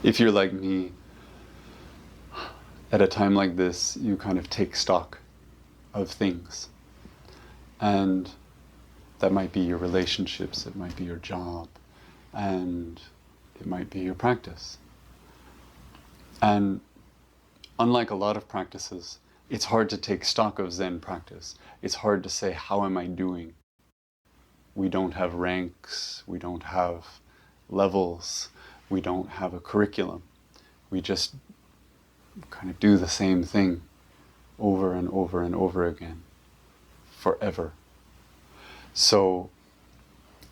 If you're like me, at a time like this, you kind of take stock of things. And that might be your relationships, it might be your job, and it might be your practice. And unlike a lot of practices, it's hard to take stock of Zen practice. It's hard to say, how am I doing? We don't have ranks, we don't have levels, we don't have a curriculum. We just kind of do the same thing over and over and over again, forever. So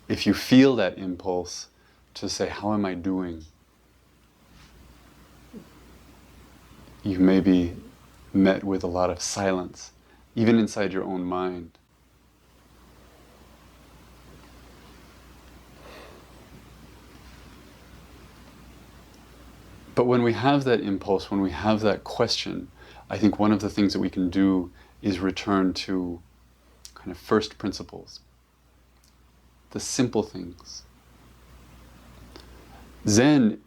if you feel that impulse to say, how am I doing? You may be met with a lot of silence, even inside your own mind. But when we have that impulse, when we have that question, I think one of the things that we can do is return to kind of first principles, the simple things. Zen,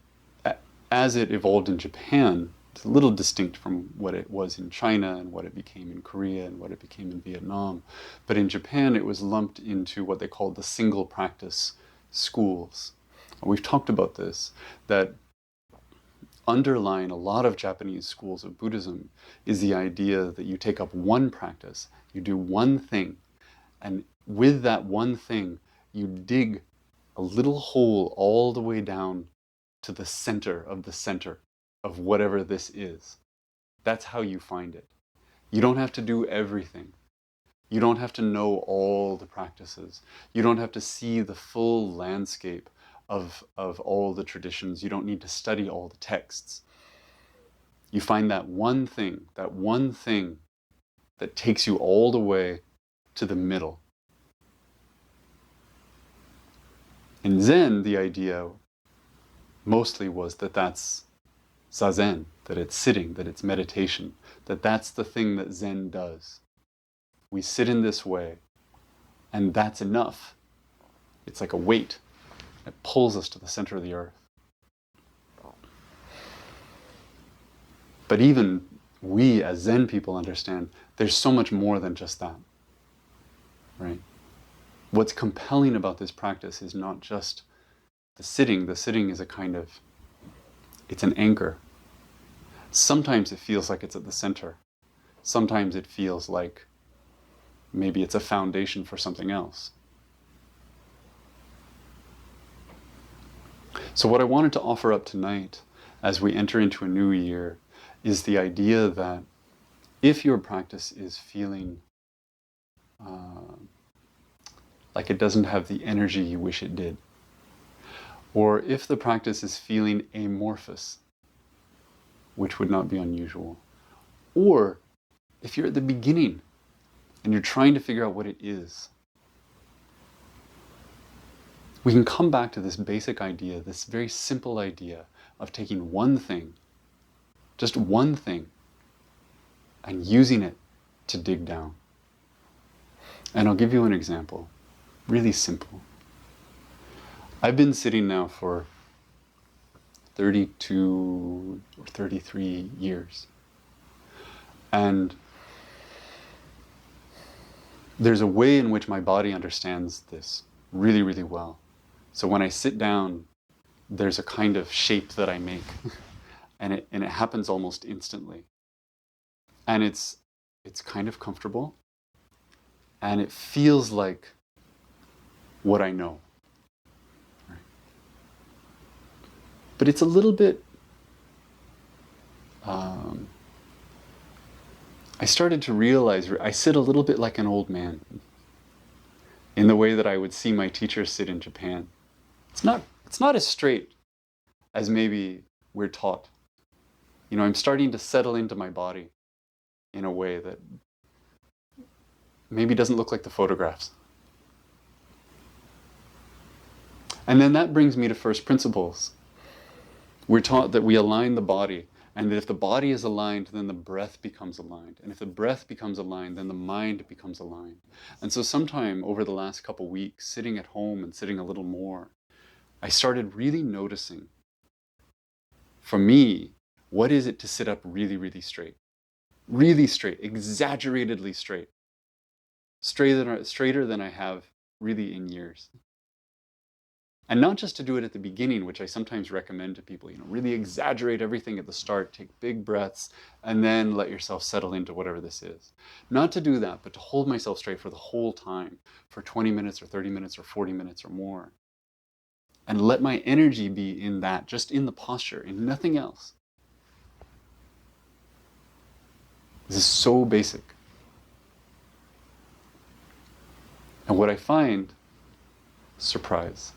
as it evolved in Japan, it's a little distinct from what it was in China and what it became in Korea and what it became in Vietnam. But in Japan, it was lumped into what they called the single practice schools. And we've talked about this, that underlying a lot of Japanese schools of Buddhism is the idea that you take up one practice, you do one thing, and with that one thing, you dig a little hole all the way down to the center of whatever this is. That's how you find it. You don't have to do everything. You don't have to know all the practices. You don't have to see the full landscape of all the traditions. You don't need to study all the texts. You find that one thing that takes you all the way to the middle. In Zen, the idea mostly was that that's zazen, that it's sitting, that it's meditation, that that's the thing that Zen does. We sit in this way, and that's enough. It's like a weight. It pulls us to the center of the earth. But even we as Zen people understand there's so much more than just that, right? What's compelling about this practice is not just the sitting. The sitting is a kind of, it's an anchor. Sometimes it feels like it's at the center. Sometimes it feels like maybe it's a foundation for something else. So what I wanted to offer up tonight as we enter into a new year is the idea that if your practice is feeling like it doesn't have the energy you wish it did, or if the practice is feeling amorphous, which would not be unusual, or if you're at the beginning and you're trying to figure out what it is, we can come back to this basic idea, this very simple idea of taking one thing, just one thing, and using it to dig down. And I'll give you an example, really simple. I've been sitting now for 32 or 33 years. And there's a way in which my body understands this really, really well. So when I sit down, there's a kind of shape that I make, and it happens almost instantly. And it's kind of comfortable, and it feels like what I know. Right? But it's a little bit, I started to realize I sit a little bit like an old man in the way that I would see my teachers sit in Japan. It's not as straight as maybe we're taught. You know, I'm starting to settle into my body in a way that maybe doesn't look like the photographs. And then that brings me to first principles. We're taught that we align the body, and that if the body is aligned, then the breath becomes aligned. And if the breath becomes aligned, then the mind becomes aligned. And so sometime over the last couple weeks, sitting at home and sitting a little more, I started really noticing For me, what is it to sit up really, really straight? Really straight, exaggeratedly straight. Straighter than I have really in years. And not just to do it at the beginning, which I sometimes recommend to people, really exaggerate everything at the start, take big breaths, and then let yourself settle into whatever this is. Not to do that, but to hold myself straight for the whole time, for 20 minutes or 30 minutes or 40 minutes or more. And let my energy be in that, just in the posture, in nothing else. This is so basic. And what I find, surprise,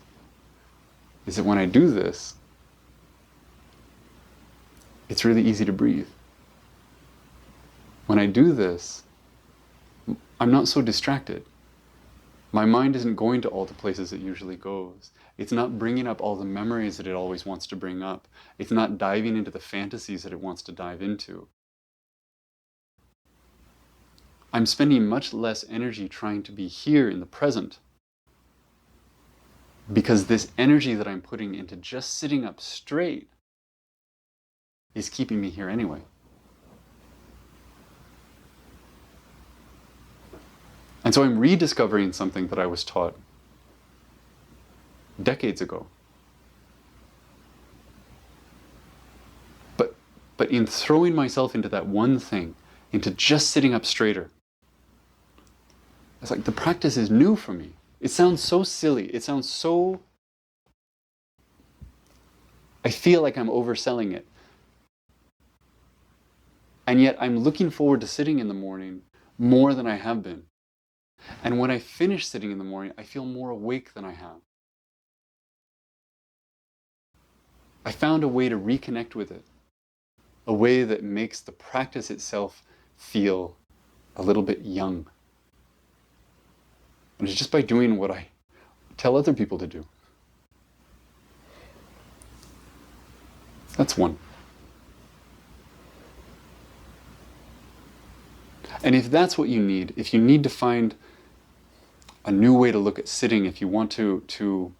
is that when I do this, it's really easy to breathe. When I do this, I'm not so distracted. My mind isn't going to all the places it usually goes. It's not bringing up all the memories that it always wants to bring up. It's not diving into the fantasies that it wants to dive into. I'm spending much less energy trying to be here in the present, because this energy that I'm putting into just sitting up straight is keeping me here anyway. And so I'm rediscovering something that I was taught decades ago. But in throwing myself into that one thing, into just sitting up straighter, it's like the practice is new for me. It sounds so silly. It sounds so... I feel like I'm overselling it. And yet I'm looking forward to sitting in the morning more than I have been. And when I finish sitting in the morning, I feel more awake than I have. I found a way to reconnect with it. A way that makes the practice itself feel a little bit young. And it's just by doing what I tell other people to do. That's one. And if that's what you need, if you need to find a new way to look at sitting, if you want to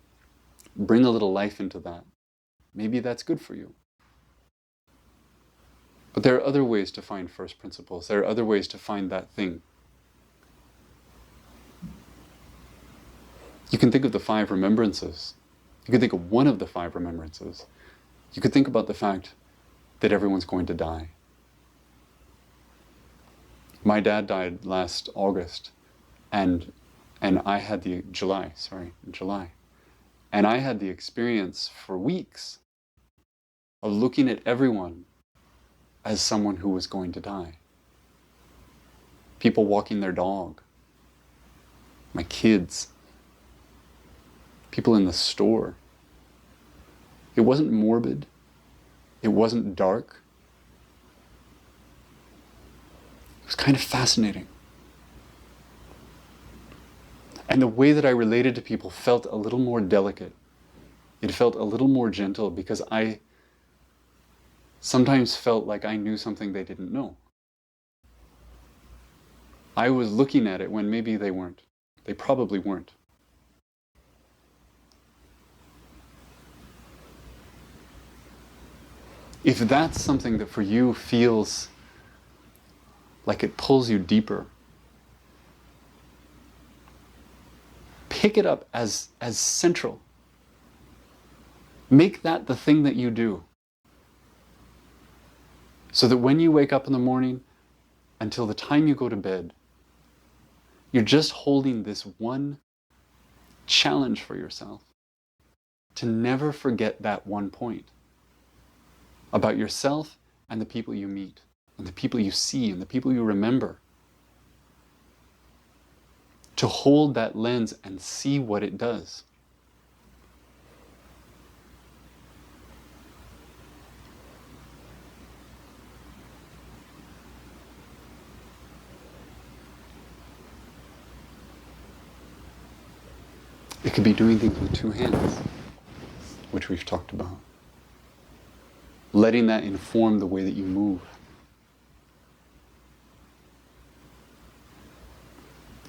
bring a little life into that, maybe that's good for you. But there are other ways to find first principles. There are other ways to find that thing. You can think of the 5 remembrances. You can think of one of the 5 remembrances. You could think about the fact that everyone's going to die. My dad died last August, and I had the July. And I had the experience for weeks of looking at everyone as someone who was going to die. People walking their dog, my kids, people in the store. It wasn't morbid. It wasn't dark. It was kind of fascinating. And the way that I related to people felt a little more delicate. It felt a little more gentle, because I sometimes felt like I knew something they didn't know. I was looking at it when maybe they weren't. They probably weren't. If that's something that for you feels like it pulls you deeper, pick it up as central. Make that the thing that you do. So that when you wake up in the morning, until the time you go to bed, you're just holding this one challenge for yourself to never forget that one point about yourself and the people you meet, and the people you see, and the people you remember. To hold that lens and see what it does. It could be doing things with 2 hands, which we've talked about. Letting that inform the way that you move.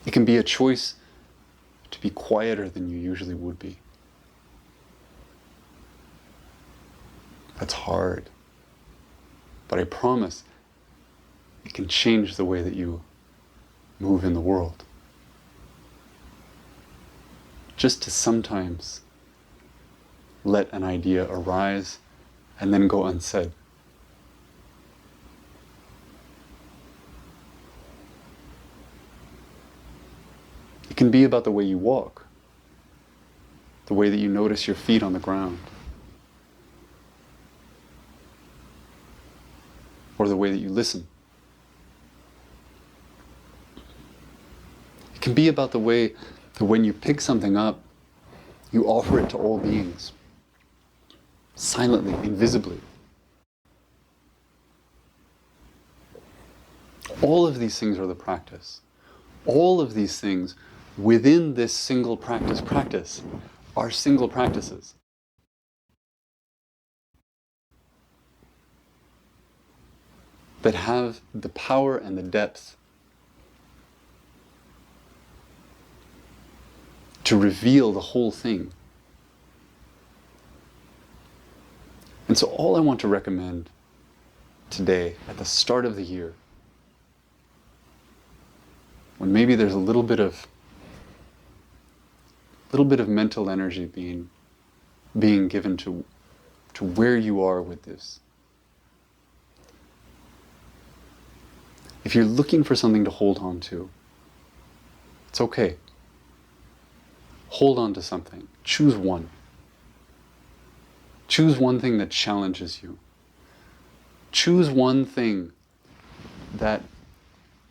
It can be a choice to be quieter than you usually would be. That's hard. But I promise it can change the way that you move in the world. Just to sometimes let an idea arise and then go unsaid. It can be about the way you walk, the way that you notice your feet on the ground, or the way that you listen. It can be about the way that when you pick something up, you offer it to all beings, silently, invisibly. All of these things are the practice. All of these things within this single practice are single practices. That have the power and the depth to reveal the whole thing. And so all I want to recommend today, at the start of the year, when maybe there's a little bit of mental energy being given to where you are with this. If you're looking for something to hold on to, it's okay. Hold on to something. Choose one. Choose one thing that challenges you. Choose one thing that,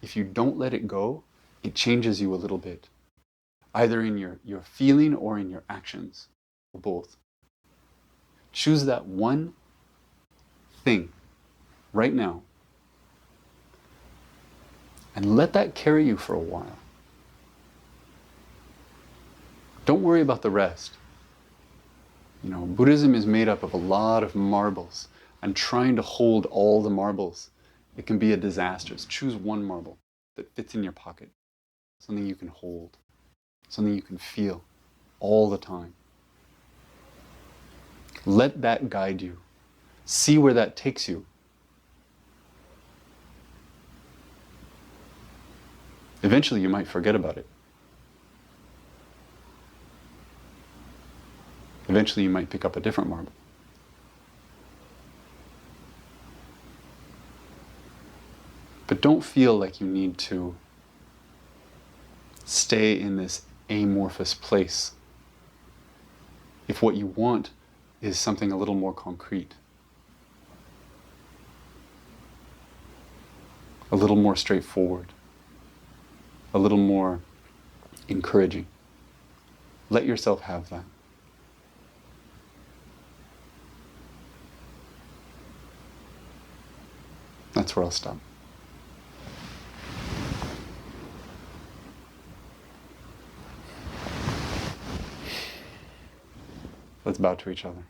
if you don't let it go, it changes you a little bit. Either in your feeling or in your actions, or both. Choose that one thing right now and let that carry you for a while. Don't worry about the rest. You know, Buddhism is made up of a lot of marbles, and trying to hold all the marbles, it can be a disaster. Choose one marble that fits in your pocket, something you can hold, something you can feel all the time. Let that guide you. See where that takes you. Eventually you might forget about it. Eventually you might pick up a different marble. But don't feel like you need to stay in this amorphous place if what you want is something a little more concrete, a little more straightforward, a little more encouraging. Let yourself have that. That's where I'll stop. Let's bow to each other.